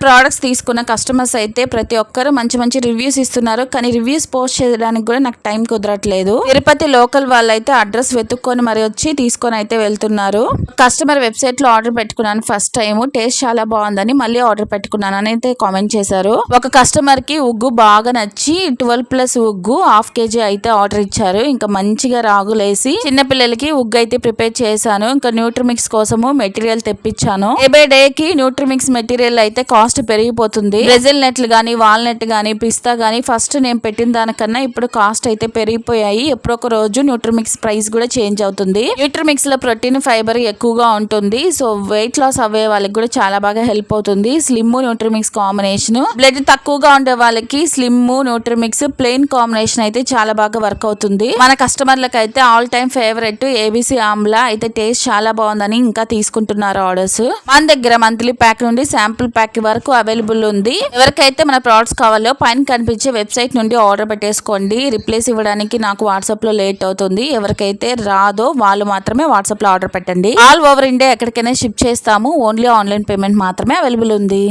Products తీసుకున్న customers అయితే ప్రతి ఒక్కరు మంచి మంచి రివ్యూస్ ఇస్తున్నారు. కానీ రివ్యూస్ పోస్ట్ చేయడానికి కూడా నాకు టైం కుదరట్లేదు. తిరుపతి లోకల్ వాళ్ళైతే అడ్రస్ వెతుక్కొని మరి వచ్చి తీసుకొని అయితే వెళ్తున్నారు. కస్టమర్ వెబ్సైట్ లో ఆర్డర్ పెట్టుకున్నాను ఫస్ట్ టైం. టేస్ట్ చాలా బాగుందని మళ్ళీ ఆర్డర్ పెట్టుకున్నాను అని అయితే కామెంట్ చేశారు. ఒక కస్టమర్ కి ఉగ్గు బాగా నచ్చి 12+ ఉగ్గు 1/2 kg అయితే ఆర్డర్ ఇచ్చారు. ఇంకా మంచిగా రాగులేసి చిన్న పిల్లలకి ఉగ్గు అయితే ప్రిపేర్ చేశాను. ఇంకా న్యూట్రిమిక్స్ కోసము మెటీరియల్ తెప్పించాను. డే బై డే కి న్యూట్రిమిక్స్ మెటీరియల్ అయితే కాస్ట్ పెరిగిపోతుంది. బ్రెజిల్ నెట్లు గానీ వాల్నట్ గానీ పిస్తా గానీ ఫస్ట్ నేను పెట్టిన దానికన్నా ఇప్పుడు కాస్ట్ అయితే పెరిగిపోయాయి. ఎప్పుడొక రోజు న్యూట్రిమిక్స్ ప్రైస్ కూడా చేంజ్ అవుతుంది. న్యూట్రిమిక్స్ లో ప్రోటీన్ ఫైబర్ ఎక్కువగా ఉంటుంది. సో వెయిట్ లాస్ అవ్వే వాళ్ళకి కూడా చాలా బాగా హెల్ప్ అవుతుంది. స్లిమ్ న్యూట్రిమిక్స్ కాంబినేషన్, బ్లడ్ తక్కువగా ఉండే వాళ్ళకి స్లిమ్ న్యూట్రిమిక్స్ ప్లెయిన్ కాంబినేషన్ అయితే చాలా బాగా వర్క్ అవుతుంది. మన కస్టమర్లకు అయితే all time favourite ABC Amla అయితే టేస్ట్ చాలా బాగుందని ఇంకా తీసుకుంటున్నారు ఆర్డర్స్. మన దగ్గర మంత్లీ ప్యాక్ నుండి శాంపుల్ ప్యాక్ వరకు అవైలబుల్ ఉంది. ఎవరికైతే మన ప్రోడక్ట్స్ కావాలో పైన కనిపించే వెబ్సైట్ నుండి ఆర్డర్ పెట్టేసుకోండి. రిప్లేస్ ఇవ్వడానికి నాకు వాట్సాప్ లో లేట్ అవుతుంది. ఎవరికైతే రాదో వాళ్ళు మాత్రమే వాట్సాప్ లో ఆర్డర్ పెట్టండి. ఆల్ ఓవర్ ఇండియా ఎక్కడికైనా షిప్ చేస్తాము. ఓన్లీ ఆన్లైన్ పేమెంట్ మాత్రమే అవైలబుల్ ఉంది.